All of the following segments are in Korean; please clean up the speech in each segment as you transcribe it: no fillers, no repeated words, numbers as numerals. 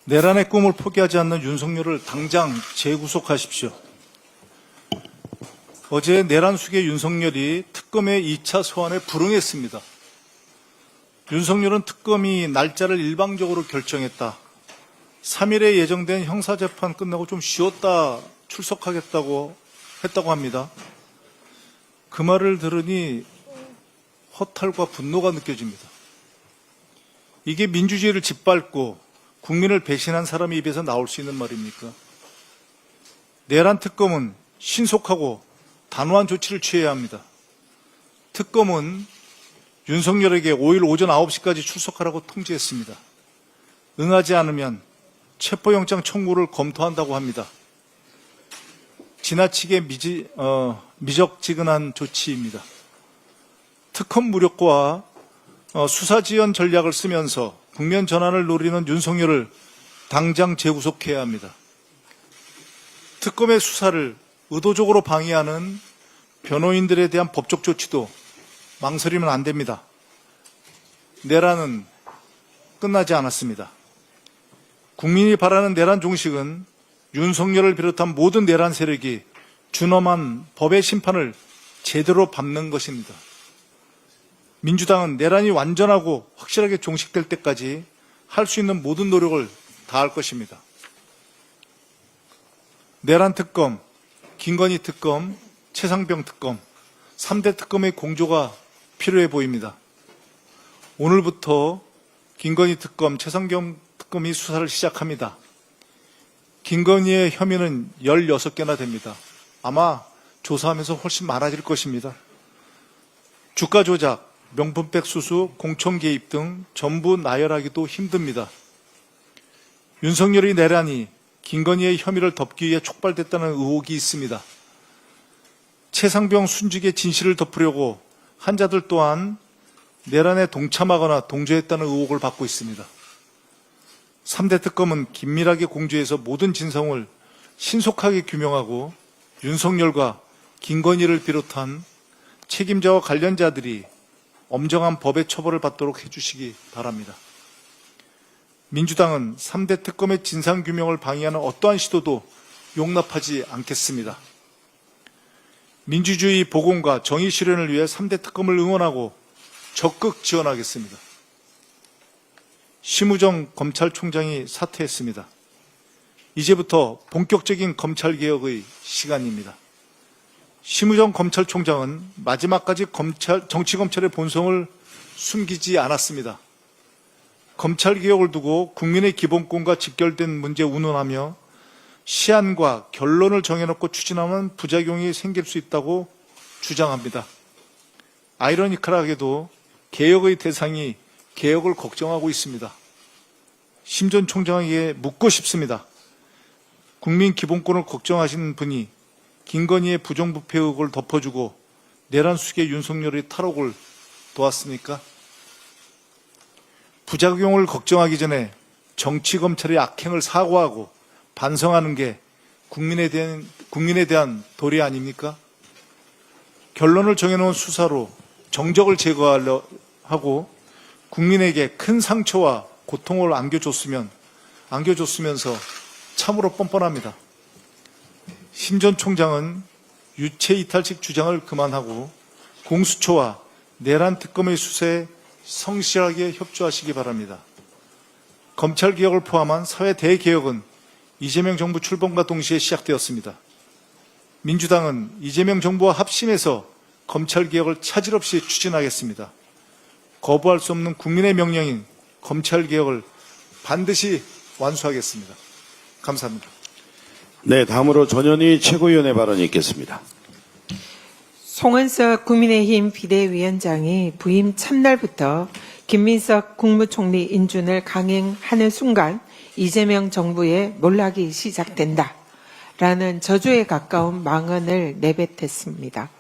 내란의 꿈을 포기하지 않는 윤석열을 당장 재구속하십시오. 어제 내란 수계 윤석열이 특검의 2차 소환에 불응했습니다. 윤석열은 특검이 날짜를 일방적으로 결정했다. 3일에 예정된 형사재판 끝나고 좀 쉬었다 출석하겠다고 했다고 합니다. 그 말을 들으니 허탈과 분노가 느껴집니다. 이게 민주주의를 짓밟고 국민을 배신한 사람의 입에서 나올 수 있는 말입니까? 내란 특검은 신속하고 단호한 조치를 취해야 합니다. 특검은 윤석열에게 5일 오전 9시까지 출석하라고 통지했습니다. 응하지 않으면 체포영장 청구를 검토한다고 합니다. 지나치게 미적지근한 조치입니다. 특검 무력과 수사지연 전략을 쓰면서 국면 전환을 노리는 윤석열을 당장 재구속해야 합니다. 특검의 수사를 의도적으로 방해하는 변호인들에 대한 법적 조치도 망설이면 안 됩니다. 내란은 끝나지 않았습니다. 국민이 바라는 내란 종식은 윤석열을 비롯한 모든 내란 세력이 준엄한 법의 심판을 제대로 밟는 것입니다. 민주당은 내란이 완전하고 확실하게 종식될 때까지 할 수 있는 모든 노력을 다할 것입니다. 내란 특검, 김건희 특검, 최상병 특검, 3대 특검의 공조가 필요해 보입니다. 오늘부터 김건희 특검, 최상병 특검이 수사를 시작합니다. 김건희의 혐의는 16개나 됩니다. 아마 조사하면서 훨씬 많아질 것입니다. 주가 조작, 명품백 수수, 공천 개입 등 전부 나열하기도 힘듭니다. 윤석열의 내란이 김건희의 혐의를 덮기 위해 촉발됐다는 의혹이 있습니다. 최상병 순직의 진실을 덮으려고 환자들 또한 내란에 동참하거나 동조했다는 의혹을 받고 있습니다. 3대 특검은 긴밀하게 공조해서 모든 진상을 신속하게 규명하고 윤석열과 김건희를 비롯한 책임자와 관련자들이 엄정한 법의 처벌을 받도록 해주시기 바랍니다. 민주당은 3대 특검의 진상규명을 방해하는 어떠한 시도도 용납하지 않겠습니다. 민주주의 복원과 정의 실현을 위해 3대 특검을 응원하고 적극 지원하겠습니다. 심우정 검찰총장이 사퇴했습니다. 이제부터 본격적인 검찰개혁의 시간입니다. 심우정 검찰총장은 마지막까지 정치검찰의 본성을 숨기지 않았습니다. 검찰개혁을 두고 국민의 기본권과 직결된 문제 운운하며 시한과 결론을 정해놓고 추진하면 부작용이 생길 수 있다고 주장합니다. 아이러니컬하게도 개혁의 대상이 개혁을 걱정하고 있습니다. 심 전 총장에게 묻고 싶습니다. 국민 기본권을 걱정하시는 분이 김건희의 부정부패 의혹을 덮어주고 내란 수계 윤석열의 탈옥을 도왔습니까? 부작용을 걱정하기 전에 정치검찰의 악행을 사과하고 반성하는 게 국민에 대한 도리 아닙니까? 결론을 정해놓은 수사로 정적을 제거하려 하고 국민에게 큰 상처와 고통을 안겨줬으면서 참으로 뻔뻔합니다. 심 전 총장은 유체 이탈식 주장을 그만하고 공수처와 내란 특검의 수사에 성실하게 협조하시기 바랍니다. 검찰개혁을 포함한 사회 대개혁은 이재명 정부 출범과 동시에 시작되었습니다. 민주당은 이재명 정부와 합심해서 검찰개혁을 차질 없이 추진하겠습니다. 거부할 수 없는 국민의 명령인 검찰개혁을 반드시 완수하겠습니다. 감사합니다. 네, 다음으로 전현희 최고위원의 발언이 있겠습니다. 송은석 국민의힘 비대위원장이 부임 첫날부터 김민석 국무총리 인준을 강행하는 순간 이재명 정부의 몰락이 시작된다라는 저주에 가까운 망언을 내뱉었습니다.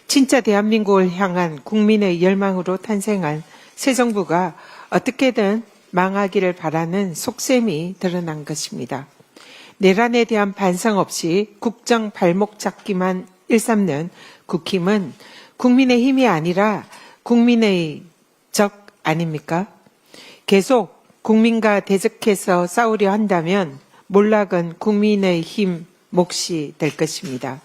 진짜 대한민국을 향한 국민의 열망으로 탄생한 새 정부가 어떻게든 망하기를 바라는 속셈이 드러난 것입니다. 내란에 대한 반성 없이 국정 발목 잡기만 일삼는 국힘은 국민의 힘이 아니라 국민의 적 아닙니까? 계속 국민과 대적해서 싸우려 한다면 몰락은 국민의힘 몫이 될 것입니다.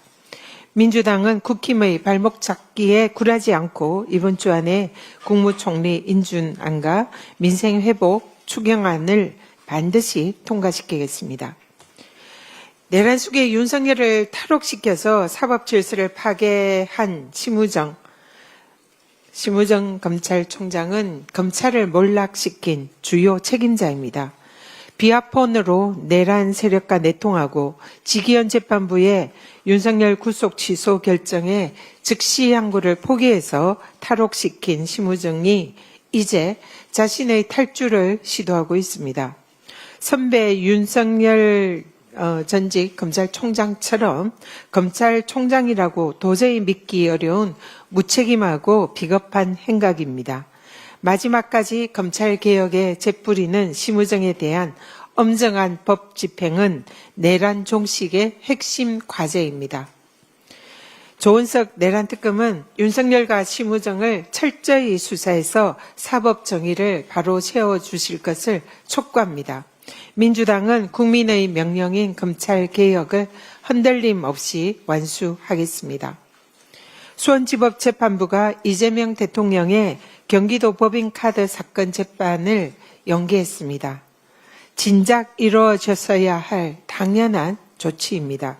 민주당은 국힘의 발목 잡기에 굴하지 않고 이번 주 안에 국무총리 인준안과 민생회복 추경안을 반드시 통과시키겠습니다. 내란 속에 윤석열을 탈옥시켜서 사법질서를 파괴한 심우정 검찰총장은 검찰을 몰락시킨 주요 책임자입니다. 비아폰으로 내란 세력과 내통하고 지기현 재판부의 윤석열 구속 취소 결정에 즉시 항고를 포기해서 탈옥시킨 심우정이 이제 자신의 탈주를 시도하고 있습니다. 선배 윤석열 전직 검찰총장처럼 검찰총장이라고 도저히 믿기 어려운 무책임하고 비겁한 행각입니다. 마지막까지 검찰개혁에 재뿌리는 심우정에 대한 엄정한 법 집행은 내란 종식의 핵심 과제입니다. 조은석 내란특검은 윤석열과 심우정을 철저히 수사해서 사법 정의를 바로 세워주실 것을 촉구합니다. 민주당은 국민의 명령인 검찰개혁을 흔들림 없이 완수하겠습니다. 수원지법재판부가 이재명 대통령의 경기도 법인카드 사건 재판을 연기했습니다. 진작 이루어졌어야 할 당연한 조치입니다.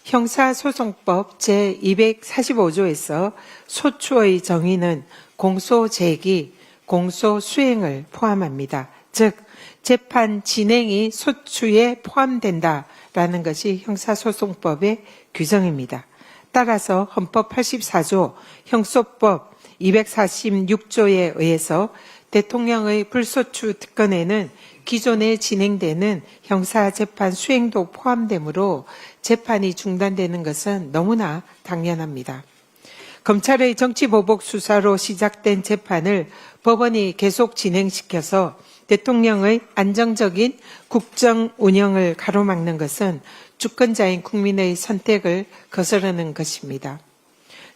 형사소송법 제245조에서 소추의 정의는 공소제기, 공소수행을 포함합니다. 즉 재판 진행이 소추에 포함된다라는 것이 형사소송법의 규정입니다. 따라서 헌법 84조, 형소법 246조에 의해서 대통령의 불소추 특권에는 기존에 진행되는 형사재판 수행도 포함되므로 재판이 중단되는 것은 너무나 당연합니다. 검찰의 정치보복 수사로 시작된 재판을 법원이 계속 진행시켜서 대통령의 안정적인 국정 운영을 가로막는 것은 주권자인 국민의 선택을 거스르는 것입니다.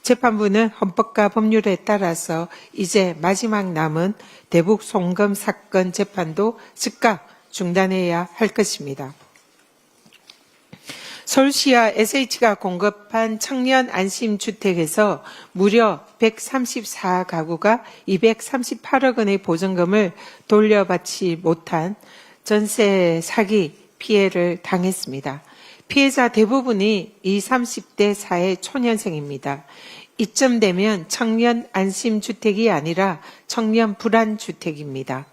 재판부는 헌법과 법률에 따라서 이제 마지막 남은 대북 송금 사건 재판도 즉각 중단해야 할 것입니다. 서울시와 SH가 공급한 청년 안심주택에서 무려 134가구가 238억 원의 보증금을 돌려받지 못한 전세 사기 피해를 당했습니다. 피해자 대부분이 20, 30대 사회 초년생입니다. 이쯤 되면 청년 안심주택이 아니라 청년 불안주택입니다.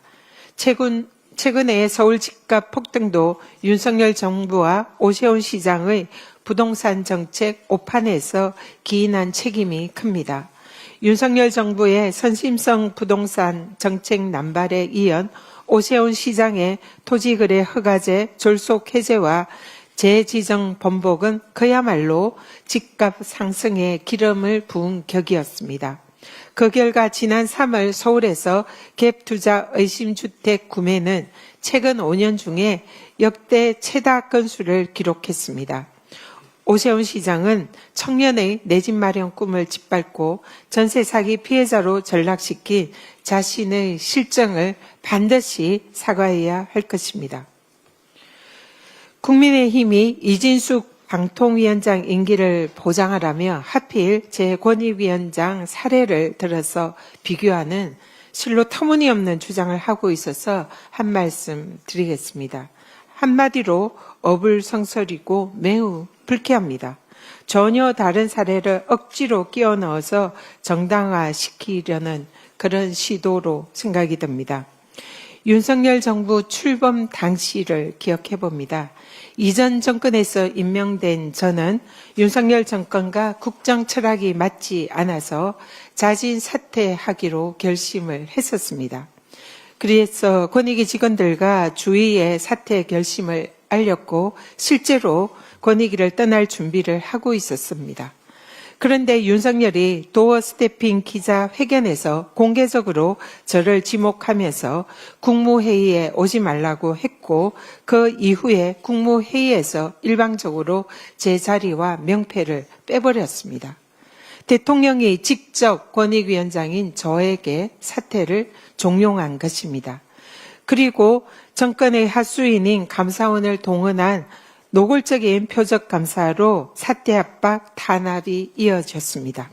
최근에 서울 집값 폭등도 윤석열 정부와 오세훈 시장의 부동산 정책 오판에서 기인한 책임이 큽니다. 윤석열 정부의 선심성 부동산 정책 남발에 이은 오세훈 시장의 토지거래 허가제 졸속 해제와 재지정 번복은 그야말로 집값 상승에 기름을 부은 격이었습니다. 그 결과 지난 3월 서울에서 갭투자 의심주택 구매는 최근 5년 중에 역대 최다 건수를 기록했습니다. 오세훈 시장은 청년의 내 집 마련 꿈을 짓밟고 전세 사기 피해자로 전락시킨 자신의 실정을 반드시 사과해야 할 것입니다. 국민의힘이 이진숙 방통위원장 임기를 보장하라며 하필 제 권익위원장 사례를 들어서 비교하는 실로 터무니없는 주장을 하고 있어서 한 말씀 드리겠습니다. 한마디로 어불성설이고 매우 불쾌합니다. 전혀 다른 사례를 억지로 끼워 넣어서 정당화시키려는 그런 시도로 생각이 듭니다. 윤석열 정부 출범 당시를 기억해 봅니다. 이전 정권에서 임명된 저는 윤석열 정권과 국정 철학이 맞지 않아서 자진 사퇴하기로 결심을 했었습니다. 그래서 권익위 직원들과 주위에 사퇴 결심을 알렸고 실제로 권익위를 떠날 준비를 하고 있었습니다. 그런데 윤석열이 도어 스태핑 기자회견에서 공개적으로 저를 지목하면서 국무회의에 오지 말라고 했고 그 이후에 국무회의에서 일방적으로 제 자리와 명패를 빼버렸습니다. 대통령이 직접 권익위원장인 저에게 사퇴를 종용한 것입니다. 그리고 정권의 하수인인 감사원을 동원한 노골적인 표적 감사로 사퇴 압박 탄압이 이어졌습니다.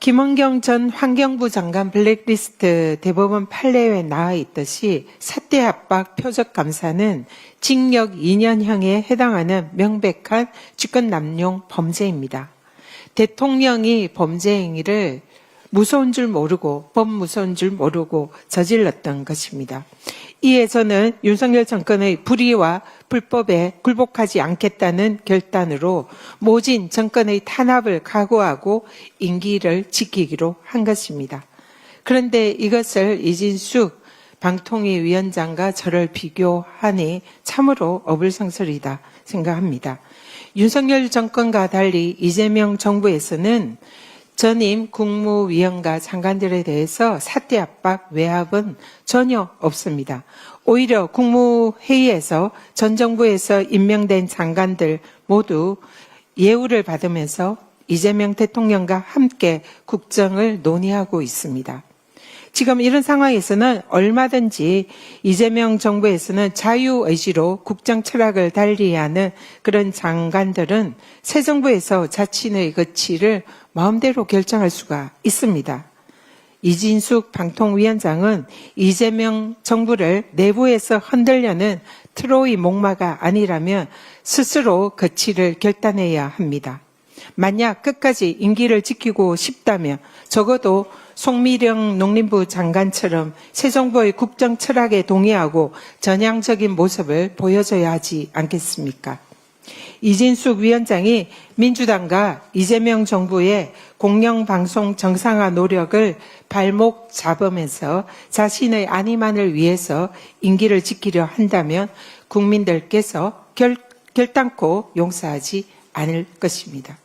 김원경 전 환경부 장관 블랙리스트 대법원 판례에 나와 있듯이 사퇴 압박 표적 감사는 징역 2년형에 해당하는 명백한 직권남용 범죄입니다. 대통령이 범죄 행위를 무서운 줄 모르고 법 무서운 줄 모르고 저질렀던 것입니다. 이에 저는 윤석열 정권의 불의와 불법에 굴복하지 않겠다는 결단으로 모진 정권의 탄압을 각오하고 임기를 지키기로 한 것입니다. 그런데 이것을 이진숙 방통위 위원장과 저를 비교하니 참으로 어불성설이다 생각합니다. 윤석열 정권과 달리 이재명 정부에서는 전임 국무위원과 장관들에 대해서 사퇴 압박 외압은 전혀 없습니다. 오히려 국무회의에서 전 정부에서 임명된 장관들 모두 예우를 받으면서 이재명 대통령과 함께 국정을 논의하고 있습니다. 지금 이런 상황에서는 얼마든지 이재명 정부에서는 자유의지로 국정 철학을 달리하는 그런 장관들은 새 정부에서 자신의 가치를 마음대로 결정할 수가 있습니다. 이진숙 방통위원장은 이재명 정부를 내부에서 흔들려는 트로이 목마가 아니라면 스스로 가치를 결단해야 합니다. 만약 끝까지 임기를 지키고 싶다면 적어도 송미령 농림부 장관처럼 새 정부의 국정 철학에 동의하고 전향적인 모습을 보여줘야 하지 않겠습니까? 이진숙 위원장이 민주당과 이재명 정부의 공영방송 정상화 노력을 발목 잡으면서 자신의 안위만을 위해서 임기를 지키려 한다면 국민들께서 결단코 용서하지 않을 것입니다.